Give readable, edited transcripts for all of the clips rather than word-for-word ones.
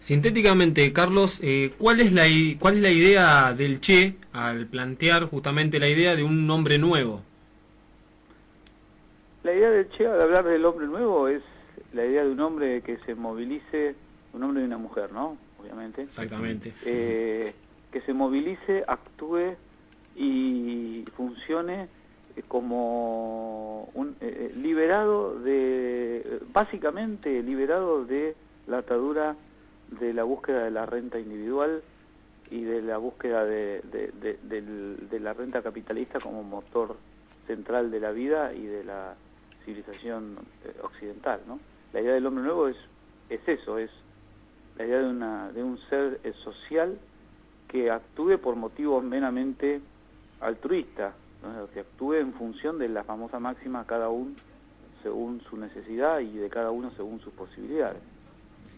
Sintéticamente, Carlos, ¿cuál es la idea del Che al plantear justamente la idea de un hombre nuevo? La idea del Che al hablar del hombre nuevo es la idea de un hombre que se movilice, un hombre y una mujer, ¿no? Obviamente. Exactamente. Que se movilice, actúe y funcione como un básicamente liberado de la atadura de la búsqueda de la renta individual y de la búsqueda de la renta capitalista como motor central de la vida y de la civilización occidental, ¿no? La idea del hombre nuevo es eso, es la idea de un ser social que actúe por motivos meramente altruistas, ¿no? Que actúe en función de la famosa máxima cada uno según su necesidad y de cada uno según sus posibilidades.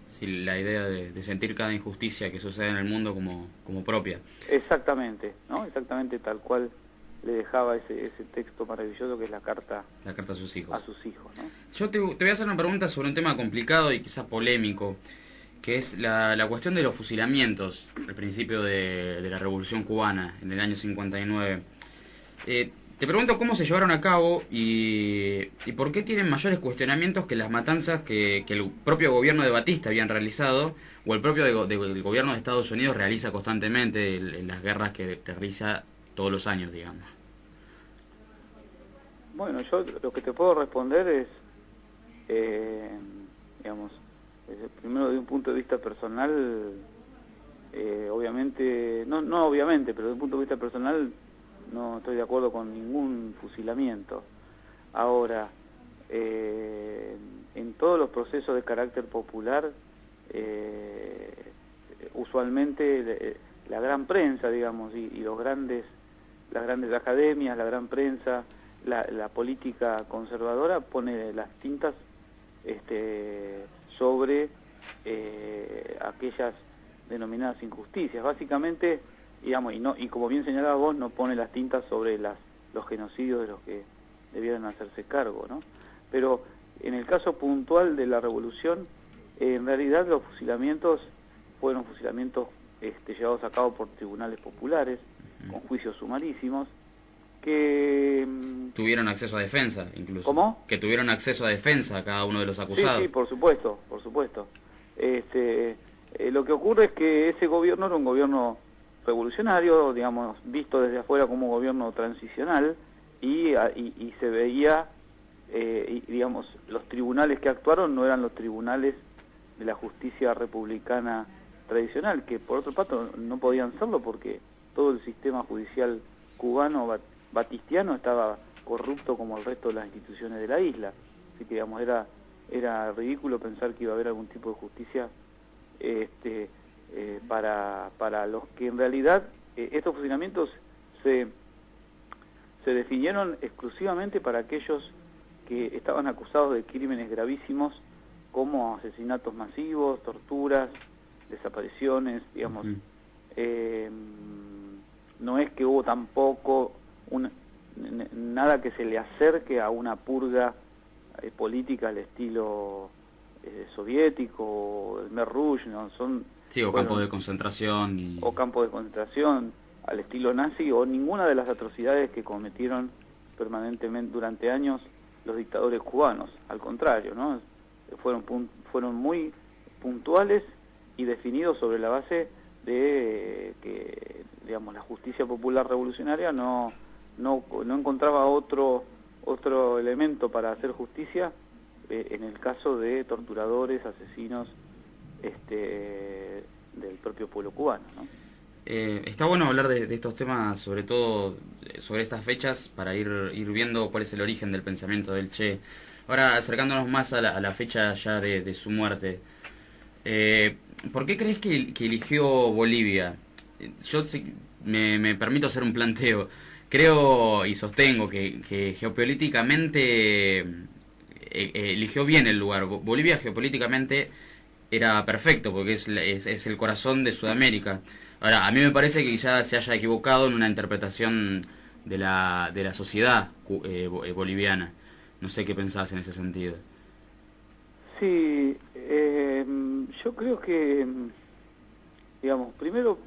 Sí, la idea de sentir cada injusticia que sucede en el mundo como propia. Exactamente, ¿no? Exactamente tal cual le dejaba ese texto maravilloso que es la carta a sus hijos. ¿No? Yo te voy a hacer una pregunta sobre un tema complicado y quizás polémico, que es la cuestión de los fusilamientos al principio de la Revolución Cubana, en el año 59. Te pregunto cómo se llevaron a cabo y por qué tienen mayores cuestionamientos que las matanzas que el propio gobierno de Batista habían realizado o el propio del gobierno de Estados Unidos realiza constantemente en las guerras que realiza todos los años, digamos. Bueno, yo lo que te puedo responder es, digamos, primero de un punto de vista personal, obviamente, no obviamente, pero de un punto de vista personal no estoy de acuerdo con ningún fusilamiento. Ahora, en todos los procesos de carácter popular, usualmente la gran prensa, digamos, y las grandes academias, la gran prensa, la política conservadora pone las tintas sobre aquellas denominadas injusticias. Básicamente, digamos, y como bien señalaba vos, no pone las tintas sobre los genocidios de los que debieran hacerse cargo, ¿no? Pero en el caso puntual de la revolución, en realidad los fusilamientos fueron fusilamientos llevados a cabo por tribunales populares, con juicios sumarísimos, que... Tuvieron acceso a defensa, incluso. ¿Cómo? Que tuvieron acceso a defensa a cada uno de los acusados. Sí, por supuesto, por supuesto. Lo que ocurre es que ese gobierno era un gobierno revolucionario, digamos, visto desde afuera como un gobierno transicional, y se veía, digamos, los tribunales que actuaron no eran los tribunales de la justicia republicana tradicional, que por otro lado no podían serlo porque todo el sistema judicial cubano batistiano estaba corrupto como el resto de las instituciones de la isla. Así que, digamos, era ridículo pensar que iba a haber algún tipo de justicia para los que en realidad estos fusilamientos se definieron exclusivamente para aquellos que estaban acusados de crímenes gravísimos como asesinatos masivos, torturas, desapariciones, digamos. No es que hubo tampoco nada que se le acerque a una purga política al estilo soviético, el Khmer Rouge, ¿no? O campos de concentración. O campos de concentración al estilo nazi, o ninguna de las atrocidades que cometieron permanentemente durante años los dictadores cubanos. Al contrario, ¿no? Fueron muy puntuales y definidos sobre la base de que, digamos, la justicia popular revolucionaria no encontraba otro elemento para hacer justicia en el caso de torturadores, asesinos del propio pueblo cubano, ¿no? Está bueno hablar de estos temas, sobre todo sobre estas fechas, para ir viendo cuál es el origen del pensamiento del Che. Ahora, acercándonos más a la fecha ya de su muerte, ¿por qué crees que eligió Bolivia? Yo me permito hacer un planteo. Creo y sostengo que geopolíticamente eligió bien el lugar. Bolivia geopolíticamente era perfecto porque es el corazón de Sudamérica. Ahora, a mí me parece que ya se haya equivocado en una interpretación de la sociedad boliviana. No sé qué pensás en ese sentido. Sí, Yo creo que, digamos, primero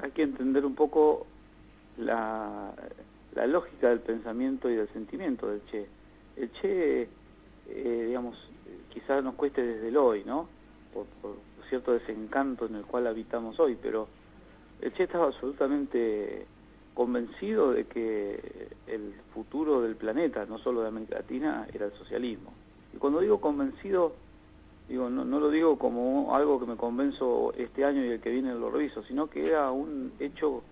hay que entender un poco la lógica del pensamiento y del sentimiento del Che. El Che, digamos, quizás nos cueste desde el hoy, ¿no? Por cierto desencanto en el cual habitamos hoy, pero el Che estaba absolutamente convencido de que el futuro del planeta, no solo de América Latina, era el socialismo. Y cuando digo convencido, digo, no lo digo como algo que me convenzo este año y el que viene lo reviso, sino que era un hecho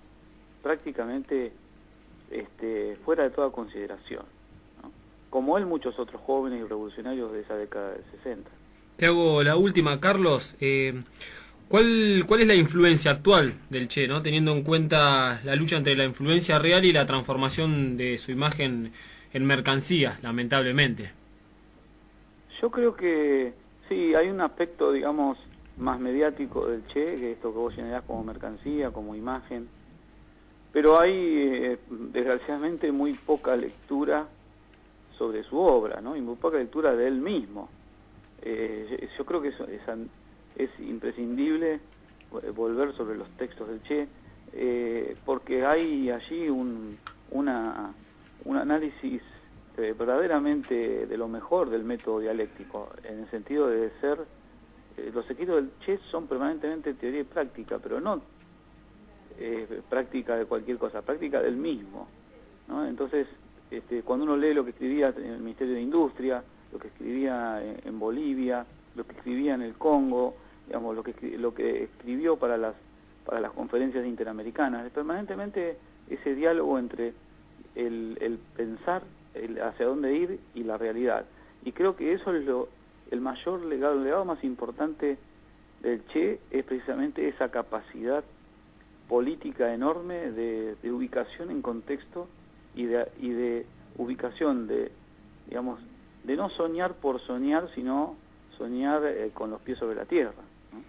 prácticamente fuera de toda consideración, ¿no? Como él, muchos otros jóvenes y revolucionarios de esa década del 60. Te hago la última, Carlos. ¿Cuál es la influencia actual del Che, ¿no? Teniendo en cuenta la lucha entre la influencia real y la transformación de su imagen en mercancía, lamentablemente? Yo creo que sí, hay un aspecto, digamos, más mediático del Che, que esto que vos generás como mercancía, como imagen, pero hay, desgraciadamente, muy poca lectura sobre su obra, ¿no? Y muy poca lectura de él mismo. Yo creo que es imprescindible volver sobre los textos del Che, porque hay allí un análisis verdaderamente de lo mejor del método dialéctico, en el sentido de ser, los escritos del Che son permanentemente teoría y práctica, pero no práctica de cualquier cosa, práctica del mismo, ¿no? Entonces, cuando uno lee lo que escribía en el Ministerio de Industria, lo que escribía en Bolivia, lo que escribía en el Congo, digamos, lo que escribió para las conferencias interamericanas, es permanentemente ese diálogo entre el pensar hacia dónde ir y la realidad. Y creo que eso es el mayor legado, el legado más importante del Che, es precisamente esa capacidad política enorme de ubicación en contexto y de ubicación, digamos, de no soñar por soñar, sino soñar con los pies sobre la tierra, ¿no?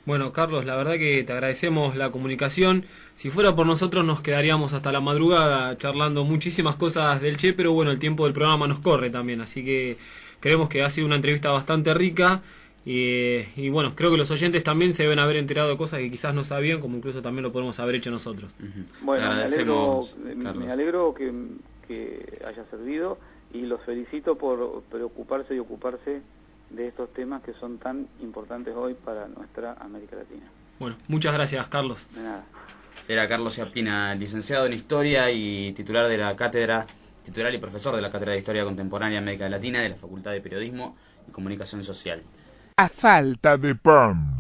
Bueno, Carlos, la verdad que te agradecemos la comunicación. Si fuera por nosotros nos quedaríamos hasta la madrugada charlando muchísimas cosas del Che, pero bueno, el tiempo del programa nos corre también, así que creemos que ha sido una entrevista bastante rica y bueno, creo que los oyentes también se deben haber enterado de cosas que quizás no sabían, como incluso también lo podemos haber hecho nosotros. Bueno, me alegro que haya servido y los felicito por preocuparse y ocuparse de estos temas que son tan importantes hoy para nuestra América Latina. Bueno, muchas gracias, Carlos. De nada. Era Carlos Yapina, licenciado en Historia y titular y profesor de la Cátedra de Historia Contemporánea América Latina de la Facultad de Periodismo y Comunicación Social. A falta de pan.